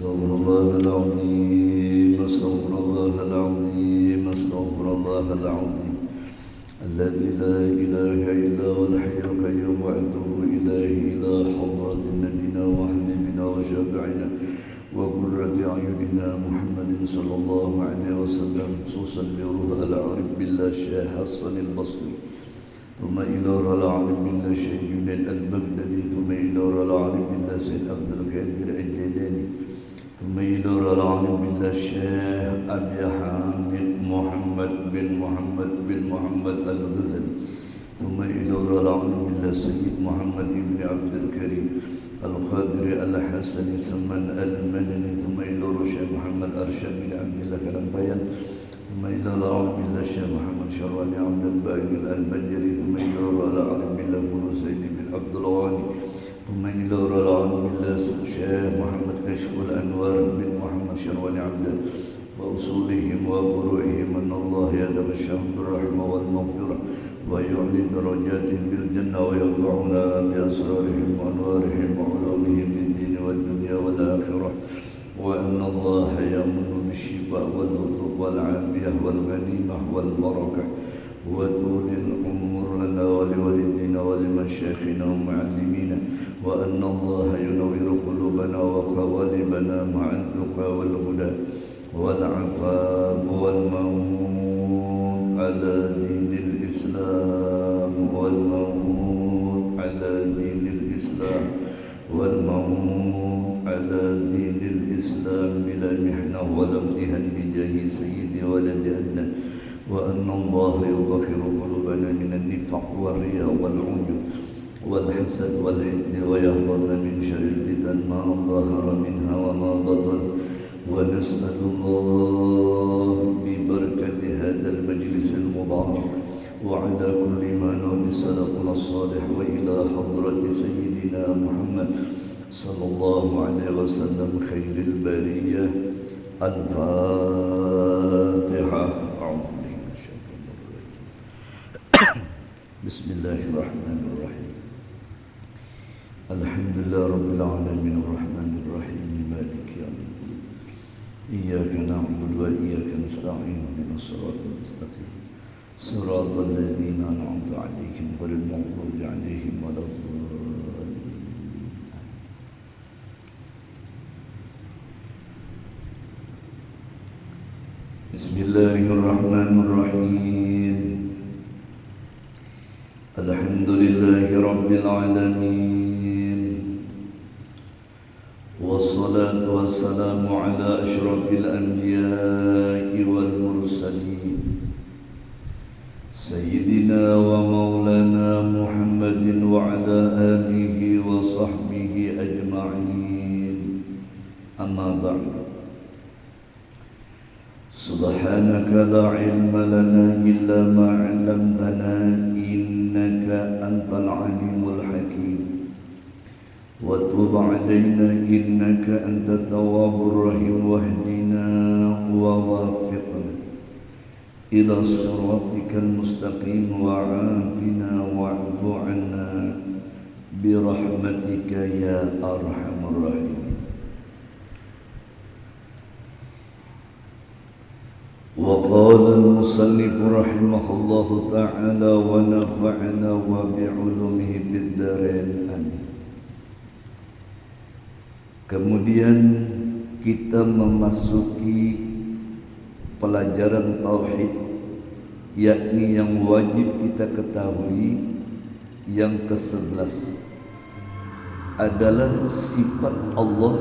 أستغفر الله العظيم أستغفر الله العظيم أستغفر الله العظيم الذي لا إله إلا هو الحي القيوم وأتوب إليه إلى حضرة نبينا وحبيبنا وشافعنا وقرة أعيننا محمد صلى الله عليه وسلم خصوصا بروح العارف بالله الشيخ حسن البصري ثم إلى روح العارف بالله الشيخ جنيد البغدادي ثم إلى روح العارف بالله سيد عبد القادر الجيلاني ثم إلى روح العارف بالله الشيخ أبي حامد محمد بن محمد الغزالي ثم إلى روح العارف بالله سيد محمد بن عبد الكريم القادر الحسني سمن المدني ثم إلى روح الشيخ محمد أرشد بن عبد الله كلامبيان ثم إلى العارف بالله الشيخ محمد شرواني عبد الباقي البجري ثم إلى روح العارف بالله بن سيد بن عبد الغني ثم إلى روح العارف بالله الشيخ محمد كشف الأنوار بن محمد شرواني عبد وأصولهم وفروعهم أن الله يتبشرهم بالرحمة والمغفرة ويعلي درجاتهم بالجنة ويرفعنا بأسرارهم وأنوارهم وعلومهم بالدين والدنيا والآخرة وأن الله يأمن بالشفاء واللطف والعافية والغنيمة والبركة وطول العمر لنا ولوالدينا ولمشايخنا ومعلمينا وأن الله ينور قلوبنا وقوالبنا مع التقى والهدى والعفاف والموت على دين الإسلام والموت على دين الإسلام والموت على دين الإسلام بلا محنة ولا امتهان بجاه سيدي ولد أدنى وأن الله يطهر قلوبنا من النفاق والرياء والعجب والحسد والحقد ويحفظنا من شر الفتن ما ظهر منها وما بطن ونسأل الله ببركة هذا المجلس المبارك وعلى كل ما نوى سلفنا الصالح وإلى حضرة سيدنا محمد صلى الله عليه وسلم خير البرية الفاتحة. بسم الله الرحمن الرحيم الحمد لله رب العالمين الرحمن الرحيم مالك يوم الدين إياك نعبد وإياك نستعين اهدنا الصراط المستقيم صراط الذين أنعمت عليهم غير المغضوب عليهم ولا الضالين. بسم الله الرحمن الرحيم الحمد لله رب العالمين والصلاة والسلام على أشرف الأنبياء والمرسلين سيدنا ومولانا محمد وعلى آله وصحبه أجمعين أما بعد سبحانك لا علم لنا إلا ما علمتنا إنك أنت العليم الحكيم وتب علينا إنك أنت التواب الرحيم واهدنا ووافقنا إلى صراطك المستقيم وعافنا واعف عنا برحمتك يا أرحم الراحمين. وقال المصنف رحمه الله تعالى ونفعنا وبعلومه بالدارين آمين. Kemudian kita memasuki pelajaran tauhid, yakni yang wajib kita ketahui yang ke-11 adalah sifat Allah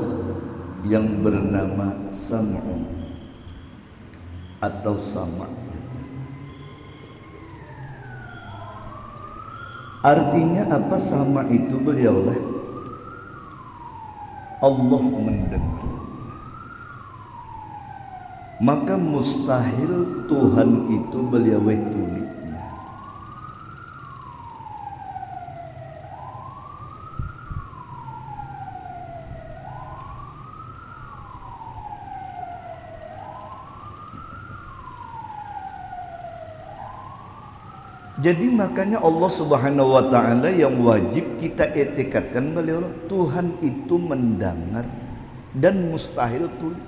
yang bernama Sam'u atau Sama'. Artinya apa Sama' itu? Beliaulah Allah mendengar. Maka mustahil Tuhan itu beliau tulitnya. Jadi makanya Allah Subhanahu wa taala yang wajib kita etikatkan beliau Tuhan itu mendengar dan mustahil tuli.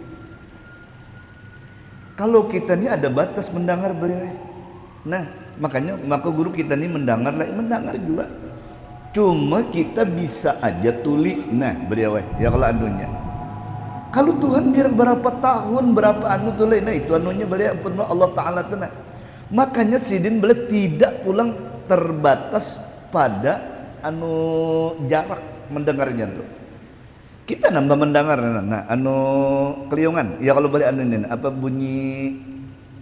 Kalau kita ini ada batas mendengar beliau. Nah, maka guru kita ini mendengar juga. Cuma kita bisa aja tuli. Nah, beliau ya kalau anunya. Kalau Tuhan biar berapa tahun, berapa anu tuli, nah itu anunya beliau pun Allah Taala tenang. Makanya sidin beliau tidak pulang terbatas pada anu jarak mendengarnya tuh. Kita nambah mendengar, nah anu keliungan, ya kalau boleh anu ini, apa bunyi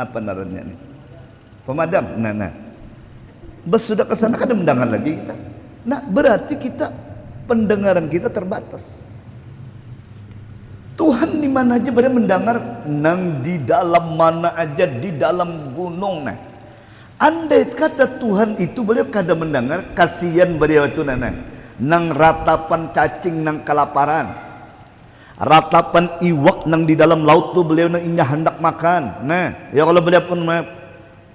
apa narannya nih, pemadam, nah, bus sudah kesana kan mendengar lagi kita, nah berarti kita pendengaran kita terbatas. Tuhan di mana aja boleh mendengar, nang di dalam mana aja, di dalam gunung, nah. Andai kata Tuhan itu beliau kada mendengar, kasihan beliau itu nang ratapan cacing nang kelaparan, ratapan iwak nang di dalam laut tu beliau nang inya hendak makan. Nah, ya kalau beliau pun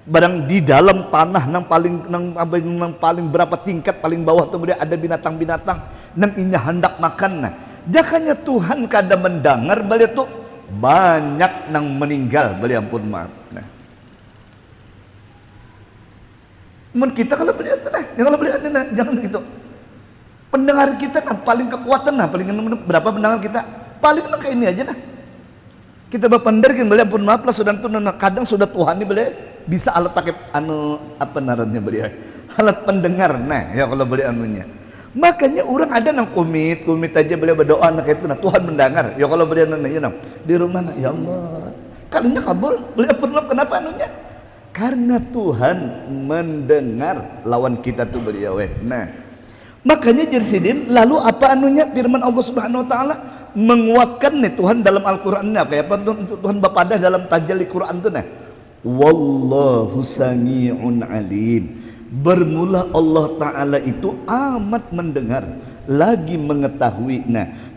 barang di dalam tanah nang paling berapa tingkat paling bawah tu beliau ada binatang-binatang nang inya hendak makan. Nah, jakanya Tuhan kada mendengar beliau tu banyak nang meninggal beliau pun maaf. Nah, kita kalau beliau ya kalau beliau jangan gitu. Pendengar kita paling kekuatan paling berapa pendengar kita paling kayak ini aja kita berpendengar beliau pun maaf lah sudah tuh kadang sudah Tuhan ini beliau bisa alat pakai anu apa narannya beliau alat pendengar ya kalau beliau anunya makanya orang ada nang kumit aja beliau berdoa kayak itu Tuhan mendengar ya kalau beliau di rumah ya Allah kalinya kabur beliau pun maaf kenapa anunya karena Tuhan mendengar lawan kita tuh beliau makanya jersidin lalu apa anunya firman Allah Subhanahu wa taala menguatkan Tuhan dalam Al-Qur'an kayak apa Tuhan Bapada dalam tajalli Quran tuh wallahu sami'un alim. Bermula Allah taala itu amat mendengar lagi mengetahui.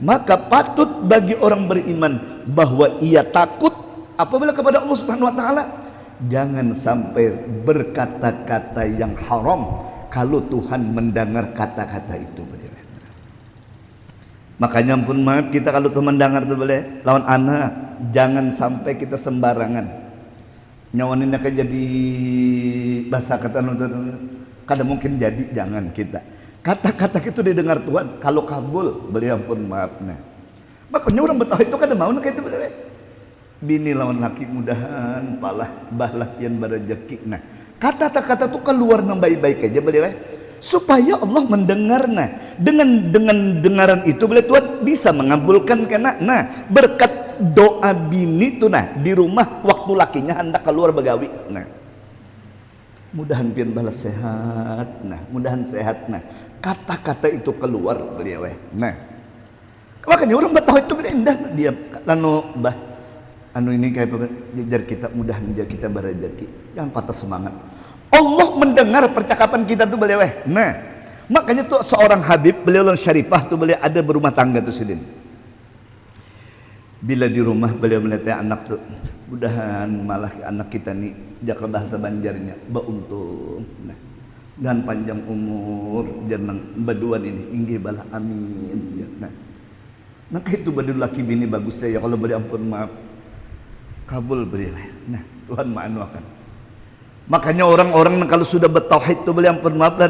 Maka patut bagi orang beriman bahwa ia takut apabila kepada Allah Subhanahu wa taala jangan sampai berkata-kata yang haram kalau Tuhan mendengar kata-kata itu beliau. Makanya pun maaf kita kalau Tuhan mendengar itu boleh lawan anak jangan sampai kita sembarangan nyawanin akan jadi bahasa kata kadang mungkin jadi jangan kita kata-kata itu didengar Tuhan kalau kabul beliau pun maaf. Makanya orang Betawi itu kadang mau kayak itu beliau bini lawan laki mudahan bahlah yang berrezeki. Kata-kata itu keluar nang baik-baik aja beliau supaya Allah mendengar. Dengan dengaran itu beliau Tuhan bisa mengabulkan karena berkat doa bini itu di rumah waktu lakinya hendak keluar begawi. Mudahan pian balas sehat. Mudahan sehat. Kata-kata itu keluar beliau. Makanya orang Betawi itu indah dia anu ini kayak jar kita mudah menjar kita berrezeki jangan patah semangat. Allah mendengar percakapan kita tuh beliau makanya tuh seorang Habib beliau Syarifah tuh beliau ada berumah tangga tuh sidin bila di rumah beliau melihat anak tuh mudahan malah anak kita nih jaga bahasa Banjarnya bauntung dan panjang umur jangan baduan ini inggih balah amin maka itu badu laki bini bagus saya kalau beli ampun maaf kabul beliau. Tuhan ma'anuakan. Makanya orang-orang kalau sudah bertauhid itu beliau ampun maaf lah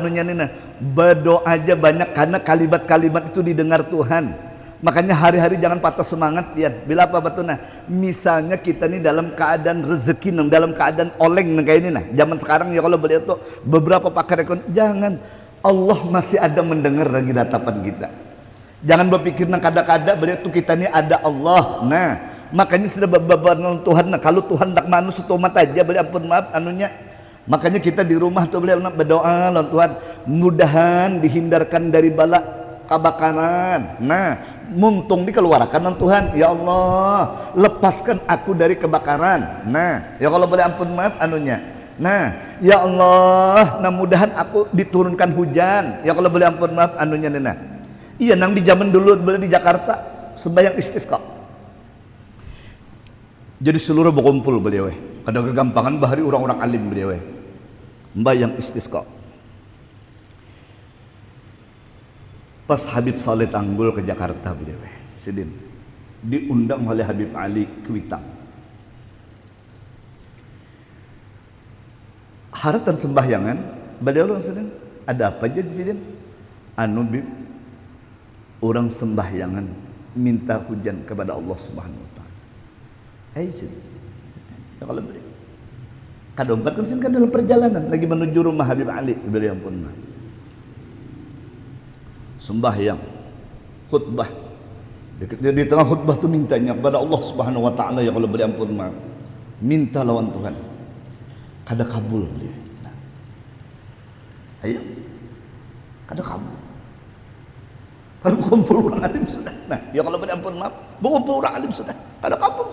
berdoa aja banyak karena kalimat-kalimat itu didengar Tuhan. Makanya hari-hari jangan patah semangat lihat. Bila apa betul misalnya kita nih dalam keadaan rezeki dalam keadaan oleng kayak ini zaman sekarang ya kalau beliau tuh beberapa pakar ekonomi jangan Allah masih ada mendengar lagi ratapan kita. Jangan berpikir kada-kada beliau tuh kita nih ada Allah. Makanya sudah beban Tuhan kalau Tuhan tak manusia tomat aja beli ampun maaf anunya makanya kita di rumah tuh beliau berdoa lawan Tuhan mudahan dihindarkan dari bala kebakaran muntung dikeluarkan Tuhan ya Allah lepaskan aku dari kebakaran ya kalau boleh ampun maaf anunya ya Allah mudahan aku diturunkan hujan ya kalau boleh ampun maaf anunya iya nang di zaman dulu boleh di Jakarta sembahyang istisqa. Jadi seluruh berkumpul beliau ada kegampangan bahari orang-orang alim beliau membayang istisqa. Pas Habib Saleh Tanggul ke Jakarta beliau sidin diundang oleh Habib Ali Kuitang. Haratan sembahyangan beliau orang sedang ada apa aja di sini? Anu bib orang sembahyangan minta hujan kepada Allah Subhanahu wa taala. Sini. Ya kalau beliau kadompat kan sini kan dalam perjalanan lagi menuju rumah Habib Ali beliau pun sembahyang khutbah di tengah khutbah tu mintanya kepada Allah Subhanahu wa taala, ya kalau beri ampun maaf, minta lawan Tuhan kada kabul beliau. Nah, ayo kada kabul kalau kumpul orang alim sudah. Nah, ya kalau beri ampun maaf, kumpul orang alim sudah kada kabul.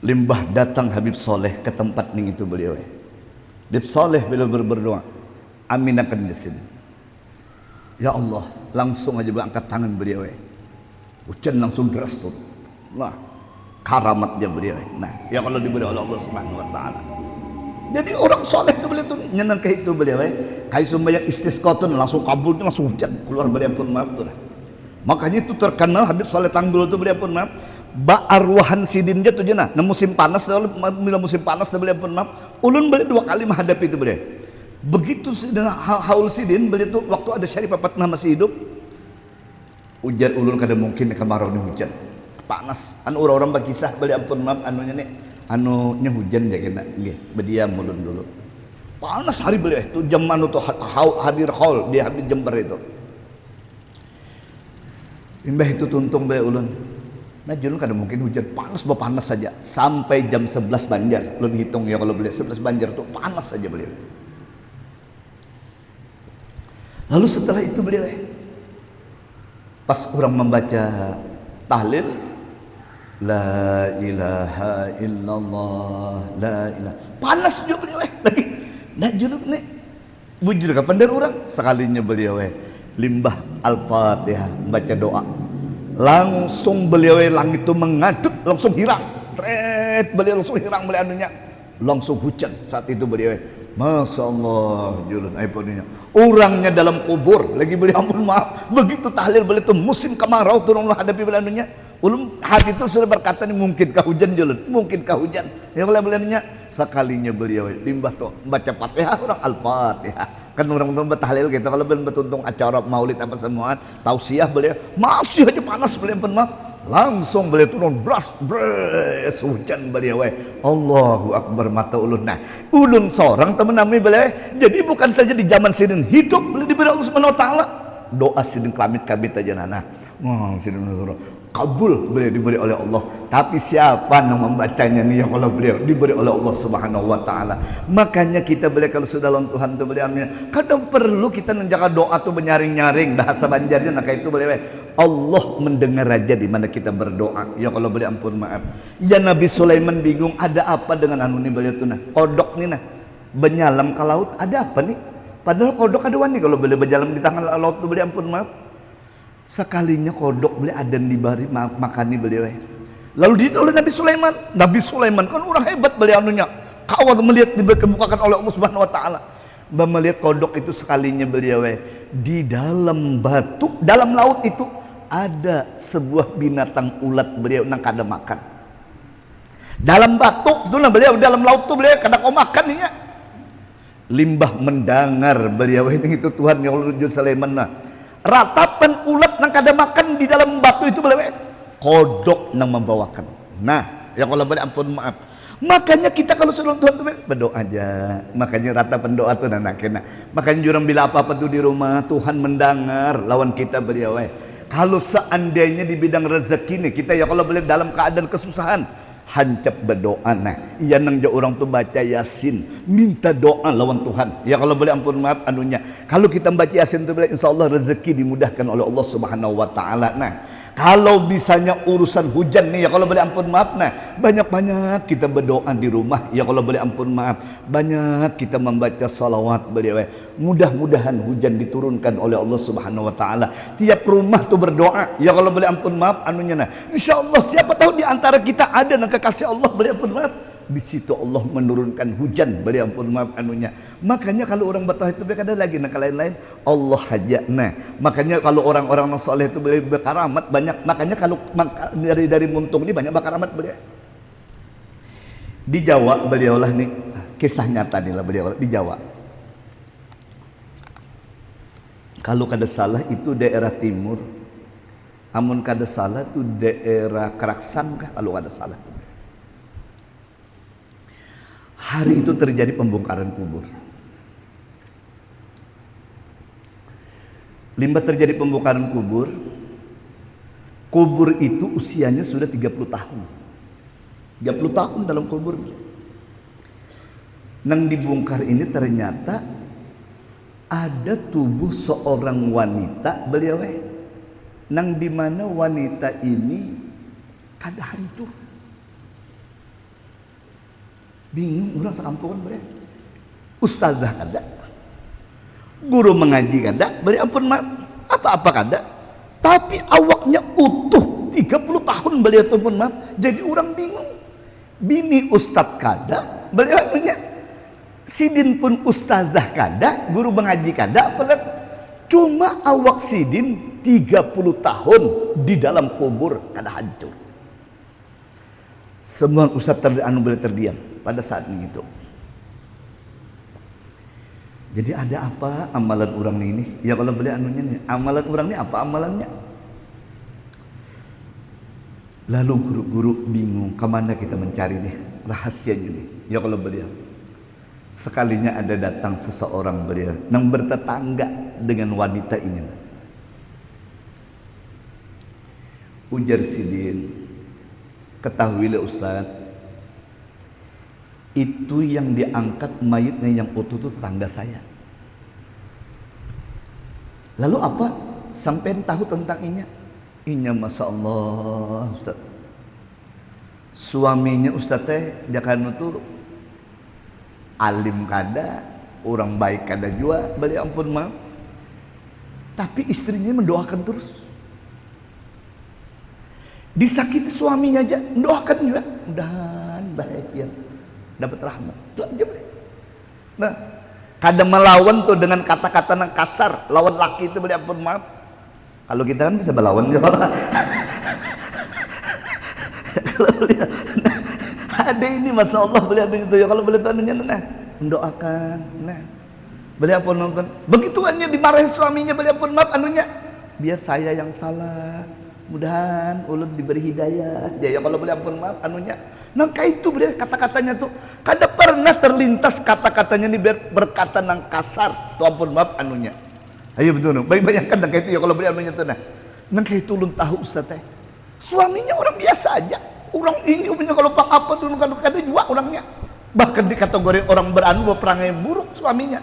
Limbah datang Habib Soleh ke tempat ning itu beliau. Habib Soleh beliau berdoa, amin akan jasin. Ya Allah, langsung aja berangkat tangan beliau. Hujan langsung deras tuh. Nah, karamatnya beliau. Nah, ya kalau diberi oleh Allah Subhanahu wa taala. Jadi orang soleh itu beliau tuh nyenang ke itu beliau. Kai sembahyang istisqa tuh langsung kabul, langsung hujan keluar beliau pun maaf tuh. Makanya itu terkenal Habib Soleh Tanggul itu beliau pun maaf. Ba arwahan sidin dia tuh jenah. Nah musim panas, bila musim panas beliau pun maaf. Ulun beliau 2 kali menghadapi itu beliau. Begitu haul sidin beliau tuh waktu ada Syarif Papatnah masih hidup, hujan ulun kada mungkin kemarau ni hujan panas anu orang berkisah beliau ampun maaf anunya nih anunya hujan dia kena nggih berdiam ulun dulu panas hari beliau itu jam anu tuh hadir haul dia habis Jember itu imbah itu tuntung beliau ulun nah ulun kada mungkin hujan panas saja sampai jam 11 Banjar ulun hitung ya kalau beliau 11 Banjar tuh panas saja beliau. Lalu setelah itu beliau pas orang membaca tahlil la ilaha illallah la ilaha panas juga beliau lagi nak juluk nih bujur kapan dari orang sekalinya beliau limbah al-fatihah baca doa langsung beliau langit itu mengaduk langsung hilang beliau langsung hilang beliau anunya langsung hujan saat itu beliau Masya Allah julun iPhone-nya orangnya dalam kubur lagi beli ampun maaf begitu tahlil beli itu musim kemarau turun hadapi belanunya ulum hati itu sudah berkata ini mungkinkah hujan julun mungkinkah hujan ya boleh belanunya sekalinya beliau limbah tuh baca Fatihah orang Al-Fatihah kan orang-orang bertahlil gitu kalau belum bertuntung acara maulid apa semua tausiah beliau masih aja panas beliau ampun maaf langsung beliau turun beras hujan beliau Allahu Akbar mata ulun nah ulun seorang teman nami beliau jadi bukan saja di zaman sidin hidup beliau diberi Allah Subhanahu wa taala doa sidin kamit aja nana sidin kabul beliau diberi oleh Allah tapi siapa yang membacanya nih yang Allah beliau diberi oleh Allah Subhanahu wa taala makanya kita beliau kalau sudah lawan Tuhan tuh beliau kadang perlu kita menjaga doa tuh menyaring-nyaring bahasa Banjarnya nah kayak itu beliau Allah mendengar aja di mana kita berdoa ya kalau beliau ampun maaf ya Nabi Sulaiman bingung ada apa dengan anu nih beliau tuh nah kodok nih nah benyalam ke laut ada apa nih padahal kodok ada wani kalau beliau berjalan di tangan laut tuh beliau ampun maaf sekalinya kodok beliau ada di bari makani beliau lalu di oleh Nabi Sulaiman kan orang hebat beliau anunya kawal melihat dikebukakan oleh Allah Subhanahu wa taala melihat kodok itu sekalinya beliau di dalam batu dalam laut itu ada sebuah binatang ulat beliau nang kada makan dalam batu itu nah beliau dalam laut tuh beliau kada kau makan nih ya limbah mendengar beliau ini itu Tuhan yang Allah Sulaiman nah ratapan ulat nang kada makan di dalam batu itu beliau kodok nang membawakan nah ya kalau boleh ampun maaf makanya kita kalau suruh Tuhan tuh berdoa aja makanya ratapan doa tuh nah kena makanya jurang bila apa-apa tuh di rumah Tuhan mendengar lawan kita beliau kalau seandainya di bidang rezeki nih kita ya kalau boleh dalam keadaan kesusahan hancap berdoa nah iya nang orang tuh baca Yasin minta doa lawan Tuhan ya kalau boleh ampun maaf anunya kalau kita baca Yasin tuh insyaallah rezeki dimudahkan oleh Allah Subhanahu wa taala nah kalau misalnya urusan hujan nih ya kalau boleh ampun maaf nah banyak-banyak kita berdoa di rumah ya kalau boleh ampun maaf banyak kita membaca salawat beliau mudah-mudahan hujan diturunkan oleh Allah Subhanahu wa taala tiap rumah tuh berdoa ya kalau boleh ampun maaf anunya nah insyaallah siapa tahu di antara kita ada yang kekasih Allah boleh ampun maaf di situ Allah menurunkan hujan, beliau ampun maaf anunya. Makanya kalau orang bertauhid itu ada lagi nak lain-lain Allah aja. Nah, makanya kalau orang-orang yang soleh itu beliau berkaramat banyak. Makanya kalau dari muntung ini banyak berkaramat beliau. Di Jawa beliau lah nih kisah nyata nih lah beliau di Jawa. Kalau kada salah itu daerah timur, amun kada salah itu daerah Keraksan kah kalau kada salah. Hari itu terjadi pembongkaran kubur. Limbah terjadi pembongkaran kubur, kubur itu usianya sudah 30 tahun. 30 tahun dalam kubur. Nang dibongkar ini ternyata ada tubuh seorang wanita beliau nang dimana wanita ini kada hancur. Bingung orang sekampungan beliau. Ustazah kada, guru mengaji kada, beliau ampun maaf, apa-apa kada. Tapi awaknya utuh 30 tahun beliau tuh pun maaf. Jadi orang bingung. Bini ustaz kada, beliau punya sidin pun ustazah kada, guru mengaji kada, apalagi cuma awak sidin 30 tahun di dalam kubur kada hancur. Semua ustaz boleh terdiam pada saat itu. Jadi ada apa amalan orang ini? Ya kalau boleh anunya nih, amalan orang ini apa amalannya? Lalu guru-guru bingung kemana kita mencari nih rahasianya nih. Ya kalau beliau sekalinya ada datang seseorang beliau yang bertetangga dengan wanita ini. Ujar sidin, ketahuilah Ustaz, itu yang diangkat mayitnya yang utuh itu tetangga saya. Lalu apa? Sampai tahu tentang inya? Inya Masya Allah Ustaz, suaminya Ustaz teh jangan itu alim kada, orang baik kada juga, beli ampun maaf. Tapi istrinya mendoakan terus. Disakiti suaminya aja, mendoakan juga. Mudahan baik ya, dapat rahmat. Itu aja beli. Nah, kadang melawan tuh dengan kata-kata yang kasar, lawan laki itu beli ampun maaf. Kalau kita kan bisa melawan juga. Ada ini Masya Allah beliau itu ya kalau beliau anunya nah mendoakan nah beliau pun nonton begitu hanya dimarahi suaminya beliau pun maaf anunya biar saya yang salah mudahan ulun diberi hidayah ya kalau beliau pun maaf anunya nangka itu beliau kata-katanya tuh kada pernah terlintas kata-katanya ini biar berkata nang kasar tuh ampun maaf anunya ayo betul no baik bayangkan nangka itu ya kalau beliau anunya tuh nah nangka itu ulun tahu Ustaz teh suaminya orang biasa aja. Orang ini punya kalau pak apa dulu kalau ada juga orangnya. Bahkan di kategori orang beranu perangai buruk suaminya.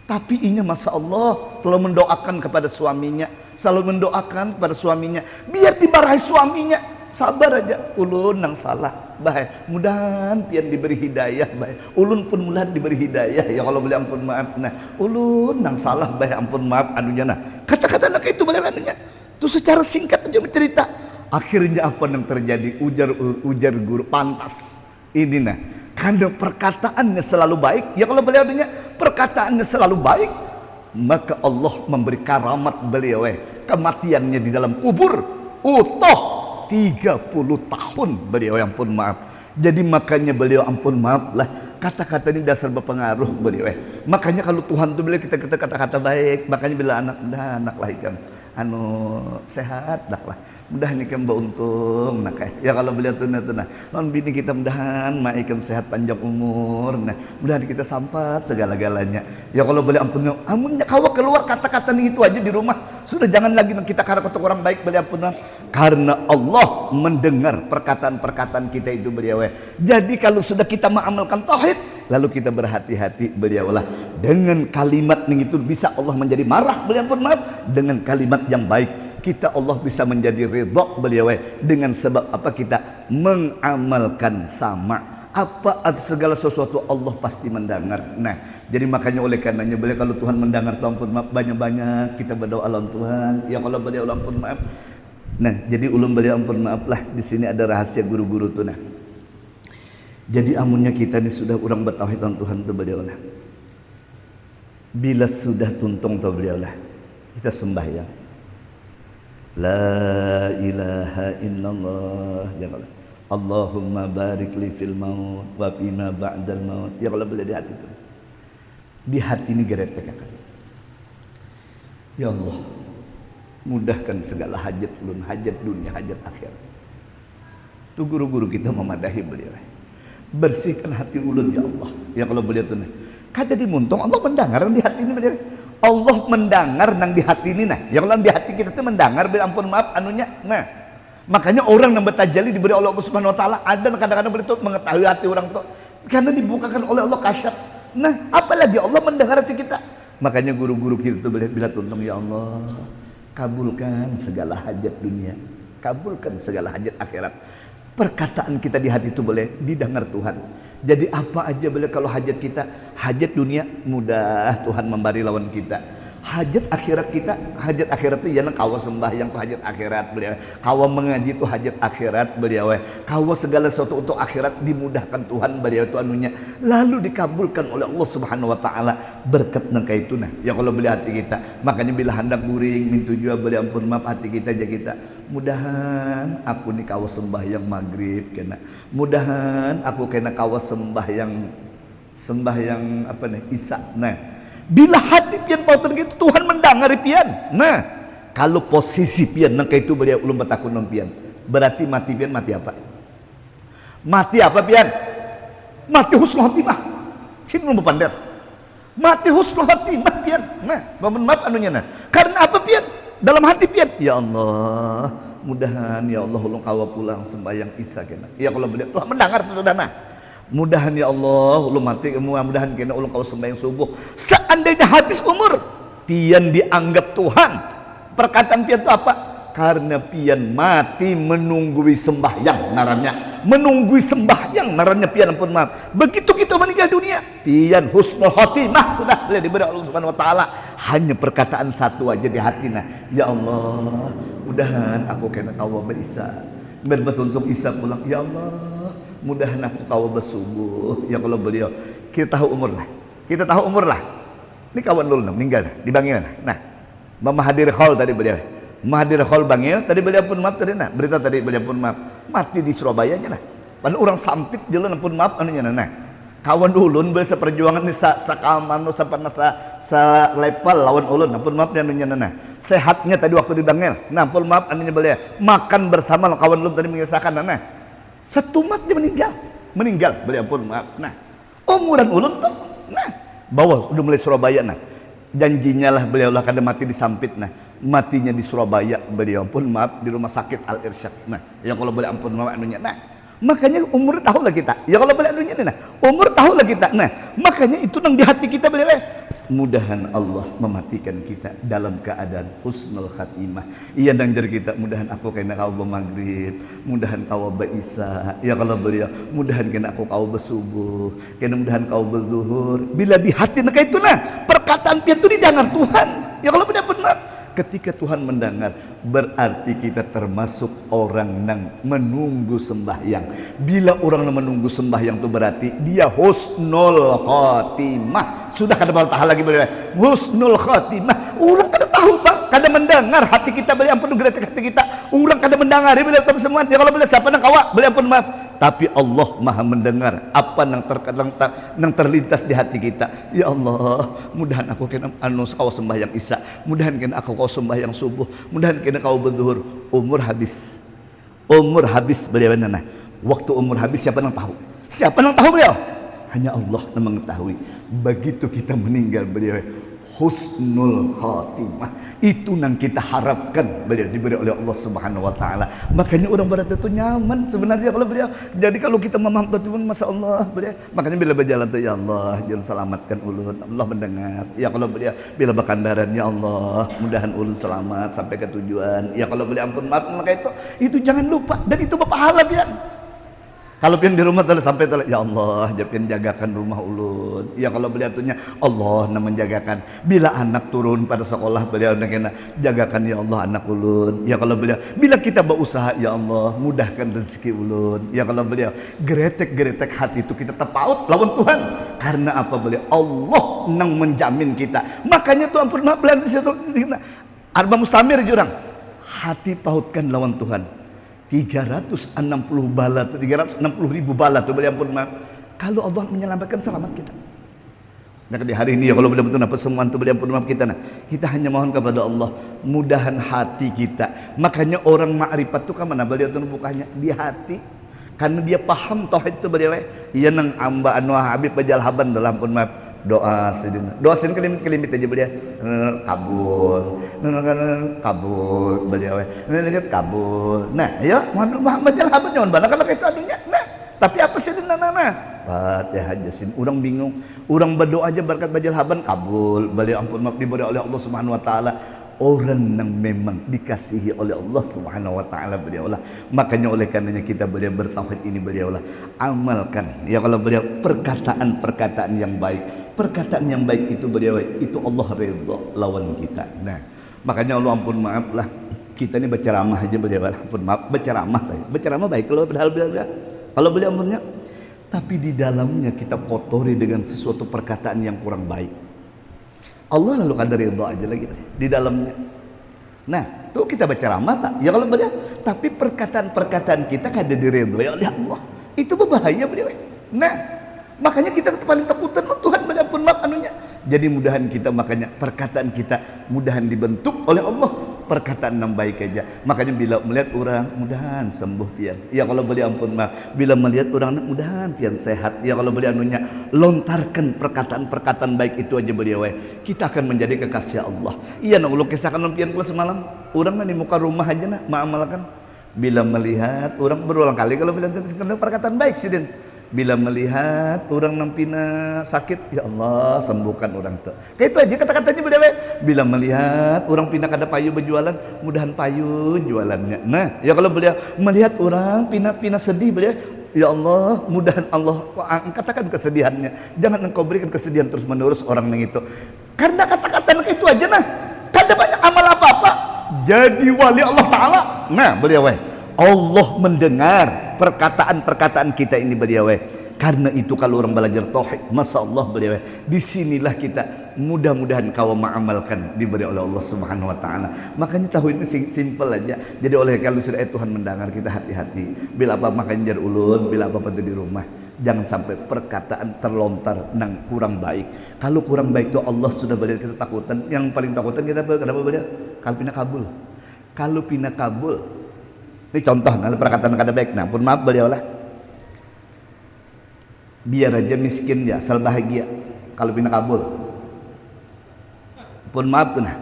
Tapi ini Masya Allah telah mendoakan kepada suaminya, selalu mendoakan kepada suaminya. Biar dimarahi suaminya, sabar aja. Ulun nang salah, baik. Mudahan pian diberi hidayah, baik. Ulun pun mudah diberi hidayah. Ya kalau boleh ampun maaf. Nah, ulun nang salah, baik ampun maaf anunya. Nah, kata-kata nak itu boleh anunya. Itu secara singkat aja bercerita. Akhirnya apa yang terjadi? Ujar guru pantas ini nah karena perkataannya selalu baik ya kalau beliau punya perkataannya selalu baik maka Allah memberi karamat beliau kematiannya di dalam kubur utuh 30 tahun beliau ampun maaf. Jadi makanya beliau ampun maaf lah kata-kata ini dasar berpengaruh beliau makanya kalau Tuhan tuh beliau kita kata-kata baik makanya bila anak lahirkan anu sehat dah lah mudahan ikam beruntung nah kayak ya kalau beliau tuh nah non bini kita mudahan mak ikam sehat panjang umur nah mudahan kita sampat segala-galanya ya kalau boleh amunnya kalau keluar kata-kata itu aja di rumah sudah jangan lagi kita karena kata orang baik beliau ampun karena Allah mendengar perkataan-perkataan kita itu beliau jadi kalau sudah kita mengamalkan tauhid lalu kita berhati-hati beliau lah dengan kalimat yang itu bisa Allah menjadi marah beliau pun maaf dengan kalimat yang baik kita Allah bisa menjadi ridha beliau dengan sebab apa kita mengamalkan sama apa segala sesuatu Allah pasti mendengar. Nah jadi makanya oleh karenanya beliau kalau Tuhan mendengar Tuhan pun maaf banyak-banyak kita berdoa lawan Tuhan ya kalau beliau ampun maaf. Nah jadi ulun beliau ampun maaf lah di sini ada rahasia guru-guru tuh nah Jadi amunnya kita ini sudah orang bertauhid dengan Tuhan tu beliau lah. Bila sudah tuntung tu beliau lah, kita sembahyang. La ilaha illallah. Jangan. Allahumma barik li fil maut wa fima ba'dal maut. Ya kalau boleh di hati itu. Di hati ini geretek akan. Ya Allah, mudahkan segala hajat ulun, hajat dunia, hajat akhirat. Tu guru-guru kita memadahi beliau. Bersihkan hati ulun ya Allah. Ya kalau beliau tu kada dimuntung Allah mendengar di hati ini beliau. Allah mendengar nang di hati ini nah. Ya kalau di hati kita tu mendengar, ampun maaf anunya. Nah, makanya orang yang bertajali diberi oleh Allah Subhanahu wa taala, ada kadang-kadang beliau tu mengetahui hati orang tu karena dibukakan oleh Allah kasyaf. Nah, apalagi Allah mendengar hati kita. Makanya guru-guru kita tu bila tuntung ya Allah, kabulkan segala hajat dunia, kabulkan segala hajat akhirat. Perkataan kita di hati itu boleh didengar Tuhan. Jadi apa aja boleh kalau hajat kita, hajat dunia mudah Tuhan memberi lawan kita. Hajat akhirat kita, hajat akhirat itu yana kawa sembahyang tu hajat akhirat beliau. Kawa mengaji tu hajat akhirat beliau. Kawa segala sesuatu untuk akhirat dimudahkan Tuhan beliau itu anunya. Lalu dikabulkan oleh Allah Subhanahu wa taala berkat nang kaitu nah. Ya kalau beliau hati kita. Makanya bila hendak guring mintu jua beliau ampun maaf hati kita aja kita. Mudahan aku ni kawa sembahyang maghrib kena. Mudahan aku kena kawa sembahyang apa nih isya. Nah, bila hati pian pautan gitu Tuhan mendengar pian. Nah, kalau posisi pian nang kaitu beliau ulun bertakun non pian. Berarti mati pian mati apa? Mati apa pian? Mati husnul khotimah. Sini nu pandar. Mati husnul khotimah pian. Nah, mohon maaf anunya nah. Karena apa pian? Dalam hati pian. Ya Allah, mudahan ya Allah ulun kawa pulang sembahyang isya kena. Ya kalau beliau Tuhan mendengar tu sudah nah. Mudahan ya Allah ulun mati mudahan kena ulun kau sembahyang subuh. Seandainya habis umur pian dianggap Tuhan. Perkataan pian itu apa? Karena pian mati menunggui sembahyang narannya. Menunggui sembahyang narannya pian ampun maaf. Begitu kita meninggal dunia pian husnul khotimah sudah boleh diberi Allah Subhanahu wa taala. Hanya perkataan satu aja di hati nah. Ya Allah, mudahan aku kena kawa berisya. Berbesuntung isya pulang. Ya Allah, mudahan aku kawa bersubuh. Ya kalau beliau kita tahu umur lah. Kita tahu umur lah. Ini kawan dulu meninggal di Bangil. Nah, Mahathir Khol tadi beliau. Mahathir Khol Bangil tadi beliau pun maaf tadi nah. Berita tadi beliau pun maaf. Mati di Surabaya aja lah. Padahal orang sampit jalan pun maaf anunya nah. Kawan ulun bersa perjuangan ni sakamano sa level lawan ulun ampun maaf anunya nah. Sehatnya tadi waktu di Bangil. Nah, ampun maaf anunya beliau. Makan bersama kawan ulun tadi mengisahkan nah. Setumat dia meninggal beliau pun maaf. Nah, umuran ulun tuh nah bawa udah mulai Surabaya nah. Janjinya lah beliau lah kada mati di Sampit nah. Matinya di Surabaya beliau pun maaf di rumah sakit Al Irsyad. Nah, ya kalau boleh ampun maaf anunya. Nah, makanya umur tahu lah kita. Ya kalau boleh anunya nah. Umur tahu lah kita. Nah, makanya itu nang di hati kita beliau. Mudahan Allah mematikan kita dalam keadaan husnul khatimah. Iya nang jar kita mudahan aku kena kau bermaghrib, mudahan kau berisya. Ya kalau beliau mudahan kena aku kau bersubuh, kena mudahan kau berzuhur. Bila di hati nak itu nah perkataan pian itu didengar Tuhan. Ya kalau beliau benar. Ketika Tuhan mendengar berarti kita termasuk orang yang menunggu sembahyang. Bila orang yang menunggu sembahyang itu berarti dia husnul khotimah. Sudah kada mau tahan lagi beliau. Husnul khotimah. Orang kada tahu bang, kada mendengar hati kita beliau ampun gerak hati kita. Orang kada mendengar beliau semua. Ya kalau beliau siapa nang kawa beliau ampun maaf. Tapi Allah maha mendengar apa yang terlintas di hati kita. Ya Allah, mudahan aku kena kau sembahyang isya, mudahan kena aku kau sembahyang subuh, mudahan kena kau berzuhur. Umur habis beliau nah. Waktu umur habis siapa yang tahu? Siapa yang tahu beliau? Hanya Allah yang mengetahui. Begitu kita meninggal beliau husnul khatimah itu yang kita harapkan beliau diberi oleh Allah Subhanahu wa taala. Makanya orang barat itu nyaman sebenarnya kalau beliau. Jadi kalau kita memaham Tuhan masyaallah beliau. Makanya bila berjalan tuh ya Allah jangan selamatkan ulun. Allah mendengar. Ya kalau beliau bila berkandaran ya Allah mudahan ulun selamat sampai ke tujuan. Ya kalau beliau ampun maaf maka itu jangan lupa dan itu berpahala pian. Kalau pian di rumah telah sampai telah, ya Allah, pian jagakan rumah ulun. Ya kalau beliau tuhnya Allah na menjagakan. Bila anak turun pada sekolah beliau nak kena jagakan ya Allah anak ulun. Ya kalau beliau bila kita berusaha ya Allah mudahkan rezeki ulun. Ya kalau beliau geretek-geretek hati itu kita tepaut lawan Tuhan. Karena apa beliau? Allah nang menjamin kita. Makanya tuh ampun maaf belan di situ. Arba mustamir jurang. Hati pautkan lawan Tuhan. 360 bala, 360 ribu bala tuh beli ampun maaf. Kalau Allah menyelamatkan selamat kita. Nah di hari ini ya kalau betul-betul apa semua tuh beli ampun maaf kita nah. Kita hanya mohon kepada Allah mudahan hati kita. Makanya orang ma'rifat tuh kemana beliau tuh bukanya di hati. Karena dia paham tauhid itu beliau. Iya nang amba anu Habib bajal haban dalam ampun maaf. Doa sedina doa sin kelimit aja beliau kabul beliau kabul nah ya Muhammad jalan jangan bala kalau itu adunya nah tapi apa sih nana Fatihah jasin orang bingung orang berdoa aja berkat bajal haban kabul beliau ampun maaf diberi oleh Allah Subhanahu wa taala orang yang memang dikasihi oleh Allah Subhanahu wa taala beliaulah. Makanya oleh karenanya kita beliau bertauhid ini beliaulah amalkan. Ya kalau beliau perkataan-perkataan yang baik. Perkataan yang baik itu beliau itu Allah ridha lawan kita. Nah, makanya Allah ampun maaf lah. Kita ini berceramah aja beliau ampun maaf berceramah tadi. Berceramah baik kalau padahal beliau ampunnya tapi di dalamnya kita kotori dengan sesuatu perkataan yang kurang baik. Allah lalu kadar ridha aja lagi di dalamnya. Nah, tuh kita berceramah tak? Ya kalau beliau, tapi perkataan-perkataan kita kada diridhoi oleh Allah. Itu berbahaya beliau. Nah, makanya kita paling takutan Tuhan ampun maaf anunya. Jadi mudahan kita makanya perkataan kita mudahan dibentuk oleh Allah. Perkataan yang baik aja. Makanya bila melihat orang mudahan sembuh pian. Ya kalau beliau ampun maaf. Bila melihat orang mudahan pian sehat. Ya kalau beliau anunya lontarkan perkataan-perkataan baik itu aja beliau. Kita akan menjadi kekasih Allah. Iya nak uluk kisahkan pian kula semalam. Orang di muka rumah aja nak maamalkan. Bila melihat orang berulang kali kalau bilang perkataan baik sih den. Bila melihat orang nampina sakit, ya Allah sembuhkan orang tu. Kayak itu aja kata-katanya beliau. Bila melihat orang pindah kada payu berjualan, mudahan payu jualannya. Nah, ya kalau beliau melihat orang pindah sedih beliau, ya Allah mudahan Allah katakan kesedihannya. Jangan engkau berikan kesedihan terus menerus orang yang itu. Karena kata-kata itu aja nah. Kada banyak amal apa-apa. Jadi wali Allah Ta'ala. Nah beliau Allah mendengar perkataan-perkataan kita ini beliau. Karena itu kalau orang belajar tauhid, masya Allah beliau. Disinilah kita mudah-mudahan kau mengamalkan diberi oleh Allah Subhanahu Wa Taala. Makanya tauhid ini simple aja. Jadi oleh kalau sudah Tuhan mendengar kita hati-hati. Bila apa makan jar ulun, bila apa di rumah. Jangan sampai perkataan terlontar nang kurang baik. Kalau kurang baik itu Allah sudah beliau kita takutan. Yang paling takutan kita kenapa beliau? Kalau pindah kabul. Kalau pindah kabul. Ini contoh, nah perkataan kada baik. Nah, pun maaf beliau lah. Biar aja miskin ya, asal bahagia. Kalau pindah kabul. Pun maaf nah.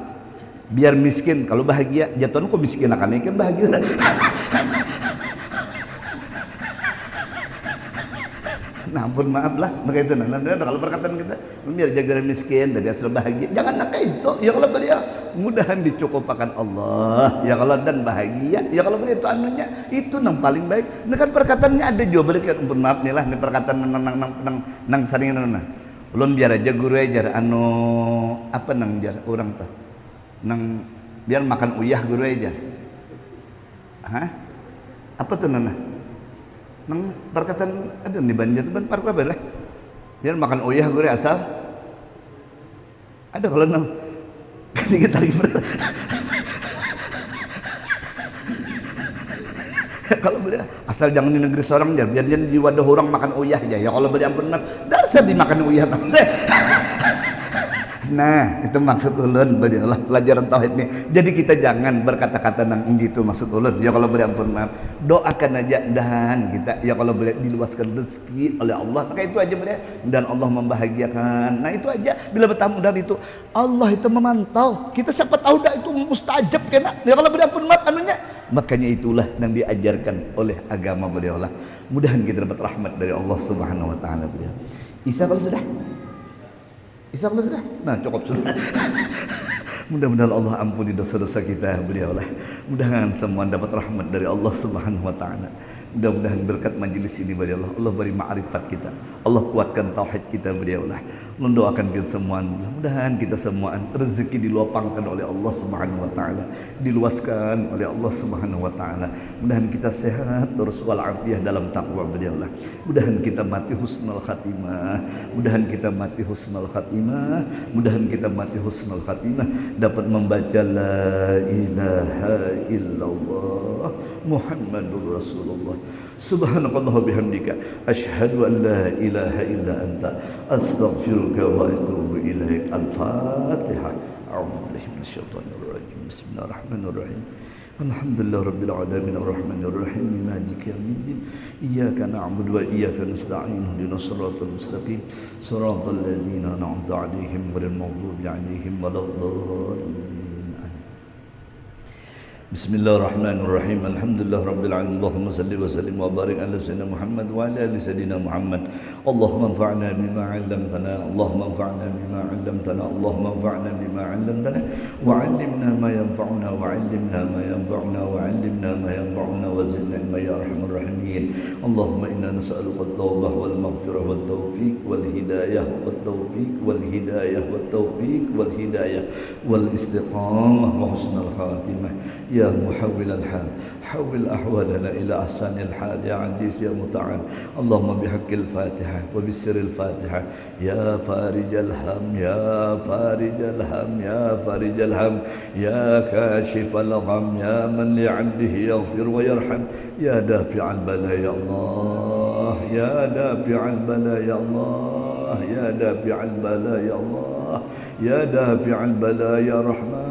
Biar miskin, kalau bahagia. Jatuhnya kok miskin akan ikan bahagia. Nah, pun maaf lah, begitu. Nah, kalau perkataan kita, biar jaga miskin, dari asal bahagia. Jangan nak itu. Ya kalau beliau mudahan dicukupkan Allah. Ya kalau dan bahagia. Ya kalau beliau itu anunya, itu nang paling baik. Ini kan perkataannya ada juga beliau. Pun maaf nih lah, ini perkataan nang saringan nang. Ulun biar aja guru aja, anu apa nang jar orang tuh, nang biar makan uyah guru aja. Hah? Apa tuh nana? Nang perkataan ada di Banjar ban park apa lah biar makan uyah gue asal ada kalau nang kita lagi kalau beli asal jangan di negeri seorang biar dia di wadah orang makan uyah aja ya kalau beli ampun dasar dimakan uyah kan nah itu maksud ulun beliaulah pelajaran tauhid ini. Jadi kita jangan berkata-kata nang gitu maksud ulun ya kalau beli ampun maaf doakan aja dan kita ya kalau beli diluaskan rezeki oleh Allah maka itu aja beliau dan Allah membahagiakan. Nah itu aja bila bertamu dari itu Allah itu memantau kita siapa tahu dah itu mustajab kena ya kalau beli ampun maaf anunya makanya itulah yang diajarkan oleh agama beliau lah. Mudahan kita dapat rahmat dari Allah Subhanahu Wa Taala beliau. Isa kalau sudah Isa Allah sudah, nah cukup sudah. Mudah-mudahan Allah ampuni dosa-dosa kita beliau lah. Mudah-mudahan semua dapat rahmat dari Allah Subhanahu Wa Taala. Mudah-mudahan berkat majelis ini beri Allah, Allah beri ma'rifat kita, Allah kuatkan tauhid kita beri Allah. Mendoakan kita semua, mudah-mudahan kita semua rezeki dilapangkan oleh Allah Subhanahu wa taala, diluaskan oleh Allah Subhanahu wa taala. Mudahan kita sehat terus walafiat dalam takwa beri Allah. Mudahan kita mati husnul khatimah, mudahan kita mati husnul khatimah, mudahan kita mati husnul khatimah dapat membaca la ilaha illallah Muhammadur Rasulullah. Subhanakallah bihamdika asyhadu an la ilaha illa anta astaghfiruka wa atubu ilaik. Al-Fatihah. A'udzu billahi minasyaitonir rajim. Bismillahirrahmanirrahim. Alhamdulillah rabbil alamin arrahmanir rahim maliki yaumiddin iyyaka na'budu wa iyyaka nasta'in ihdinas siratal mustaqim siratal ladzina an'amta 'alaihim ghairil maghdubi 'alaihim waladdallin. Bismillahirrahmanirrahim. Alhamdulillah rabbil alamin. Allahumma salli wa sallim wa barik ala sayyidina Muhammad wa ala ali sayyidina Muhammad. Allahumma anfa'na bima 'allamtana. Allahumma anfa'na bima 'allamtana. Allahumma anfa'na bima 'allamtana wa 'allimna ma yanfa'una wa 'allimna ma yanfa'una wa 'allimna ma yanfa'una wa zidna ilma ya arhamar rahimin. Allahumma inna nas'aluka at-taubah wal maghfirah wat tawfiq wal hidayah wat tawfiq wal hidayah wat tawfiq wal hidayah wal istiqamah wa husnul khatimah. يا محول الحال حول أحوالنا إلى أحسن الحال يا عزيز يا متعال. اللهم بحق الفاتحة وبسر الفاتحة يا فارج الهم يا فارج الهم يا فارج الهم يا كاشف الغم يا من لعبده يغفر ويرحم يا دافع البلاء يا الله يا دافع البلاء يا الله يا دافع البلاء يا الله يا دافع البلاء يا رحمن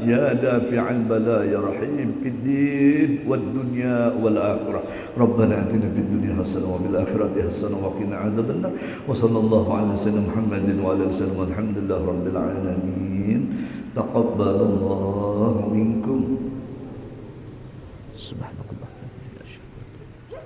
يا دافع البلاء يا رحيم في الدين والدنيا والآخرة. ربنا آتنا في الدنيا حسنة وفي الآخرة حسنة وقنا عذاب النار. وصلى الله على سيدنا محمد وعلى آله وسلم والحمد لله رب العالمين. تقبل الله منكم. سبحان الله.